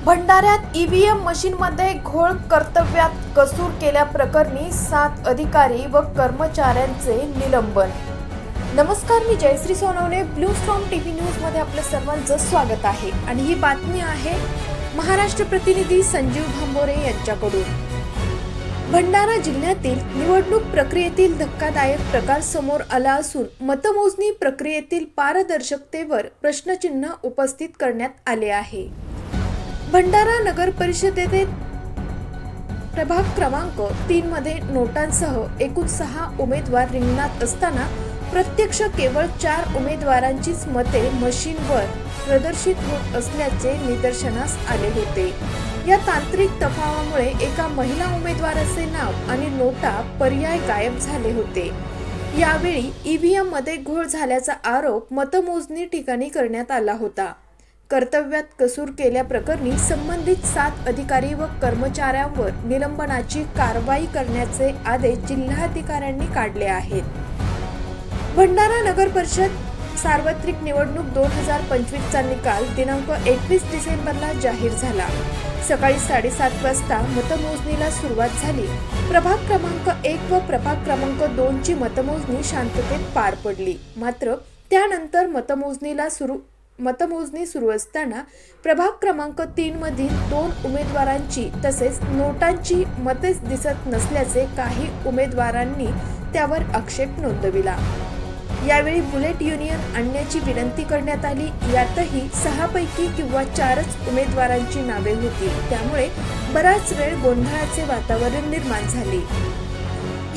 भंडाऱ्यात EVM मशीनमध्ये घोळ कर्तव्यात कसूर केल्याप्रकरणी 7 अधिकारी व कर्मचाऱ्यांचे निलंबन। नमस्कार, मी Jayashree Sonawane, blue storm TV news मध्ये आपलं सर्वांचं स्वागत आहे आणि ही बातमी आहे महाराष्ट्र प्रतिनिधी संजीव भांबोरे यांच्याकडून। भंडारा जिल्ह्यातील निवडणूक प्रक्रियेतील धक्कादायक प्रकार समोर आला असून मतमोजणी प्रक्रियेतील पारदर्शकतेवर प्रश्नचिन्ह उपस्थित करण्यात आले आहे। भंडारा नगर परिषदेत प्रभाग क्रमांक 3 मध्ये नोटांसह एकूण 6 उमेदवार रिंगणात असताना प्रत्यक्ष केवळ 4 उमेदवारांचीच मते मशीनवर प्रदर्शित होत असल्याचे निदर्शनास आले होते। या तांत्रिक तफावामुळे एका महिला उमेदवाराचे नाव आणि नोटा पर्याय गायब झाले होते। यावेळी ईव्हीएम मध्ये घोळ झाल्याचा आरोप मतमोजणी ठिकाणी करण्यात आला होता। कर्तव्यात कसूर केल्याप्रकरणी संबंधित 7 अधिकारी व कर्मचाऱ्यांवर निलंबनाची कारवाई करण्याचे आदेश जिल्हाधिकाऱ्यांनी काढले आहेत। भंडारा नगर परिषद सार्वत्रिक निवडणूक 2025 चा निकाल दिनांक 21 डिसेंबरला जाहीर झाला। सकाळी 7:30 वाजता मतमोजणीला सुरुवात झाली। प्रभाग क्रमांक 1 व प्रभाग क्रमांक 2 ची मतमोजणी शांततेत पार पडली। मात्र त्यानंतर मतमोजणी सुरू असताना प्रभाग क्रमांक 3 मधील 2 उमेदवारांची तसेच नोटांची मतेच दिसत नसल्याचे काही उमेदवारांनी त्यावर आक्षेप नोंदविला। यावेळी बुलेट युनियन आणण्याची विनंती करण्यात आली। यातही 6 पैकी किंवा 4च उमेदवारांची नावे होती। त्यामुळे बराच वेळ गोंधळाचे वातावरण निर्माण झाले।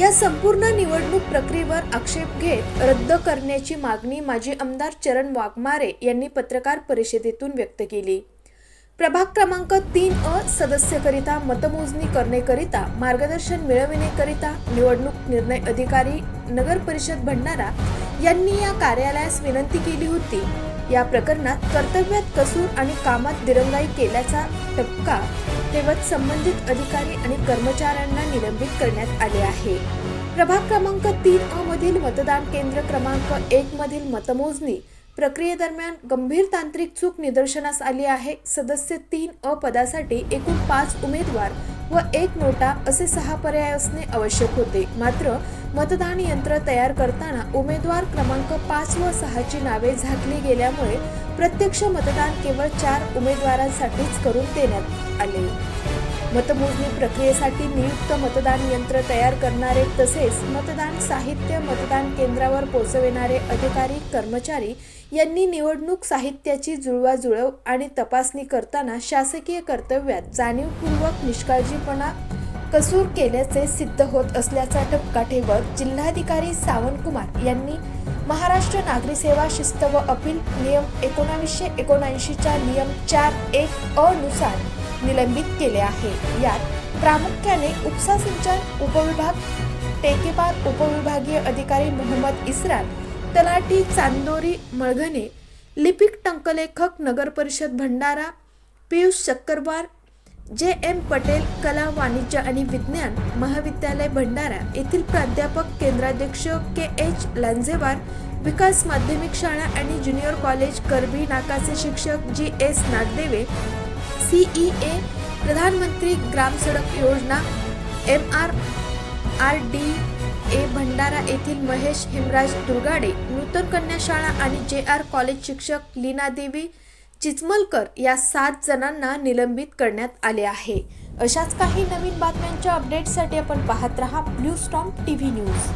या संपूर्ण निवडणूक प्रक्रियेवर आक्षेप घेत रद्द करण्याची मागणी माजी आमदार चरण वाघमारे यांनी पत्रकार परिषदेतून व्यक्त केली। प्रभाग क्रमांक 3 सदस्यकरिता मतमोजणी करण्याकरिता मार्गदर्शन मिळविण्याकरिता निवडणूक निर्णय अधिकारी नगर परिषद भंडारा यांनी या कार्यालयास विनंती केली होती। या प्रकरणात कर्तव्यात कसूर आणि कामात दिरंगाई केल्याचा ठपका ठेवत संबंधित अधिकारी आणि कर्मचाऱ्यांना निलंबित करण्यात आले आहे। प्रभाग क्रमांक 3 मधील मतदान केंद्र क्रमांक 1 मधील मतमोजणी प्रक्रियेदरम्यान गंभीर तांत्रिक चूक निदर्शनास आली आहे। सदस्य 3 पदासाठी एकूण 5 उमेदवार व 1 नोटा असे 6 पर्याय असणे आवश्यक होते। मात्र मतदान यंत्र तयार करताना उमेदवार क्रमांक 5 व 6 ची नावे झाकली गेल्यामुळे प्रत्यक्ष मतदान केवळ 4 उमेदवारांसाठीच करून देण्यात आले। मतमोजणी प्रक्रियेसाठी नियुक्त मतदान यंत्र तयार करणारे तसेच मतदान साहित्य मतदान केंद्रावर पोहोचविणारे अधिकारी कर्मचारी यांनी निवडणूक साहित्याची जुळवाजुळव आणि तपासणी करताना शासकीय कर्तव्यात जाणीवपूर्वक निष्काळजीपणा कसूर केल्याचे सिद्ध होत असल्याचा ठपका ठेवत जिल्हाधिकारी सावंतकुमार यांनी महाराष्ट्र नागरी सेवा शिस्त व अपील नियम 1979 च्या नियम 4(1)(अ) नुसार निलंबित केले आहे। यात प्रामुख्याने उपसा सिंचन उपविभाग टेकेबार उपविभागीय अधिकारी मोहम्मद इस्राल, तलाठी चांदोरी मळघने, लिपिक टंकलेखक नगर परिषद भंडारा पियुष चक्रवार, JM पटेल कला वाणिज्य आणि विज्ञान महाविद्यालय भंडारा येथील प्राध्यापक केंद्राध्यक्ष KH लांजेवार, विकास माध्यमिक शाळा आणि ज्युनियर कॉलेज करबी नाकाचे शिक्षक GS नागदेवे, CEA प्रधानमंत्री ग्राम सडक योजना MRRDA भंडारा येथील महेश हेमराज दुर्गाडे, नूतन कन्या शाळा आणि JR कॉलेज शिक्षक लीना देवी चिचमलकर या 7 जणांना निलंबित करण्यात आले आहे। अशाच काही नवीन बातम्यांच्या अपडेट्ससाठी आपण पाहत रहा ब्लू स्टॉर्म टीव्ही न्यूज।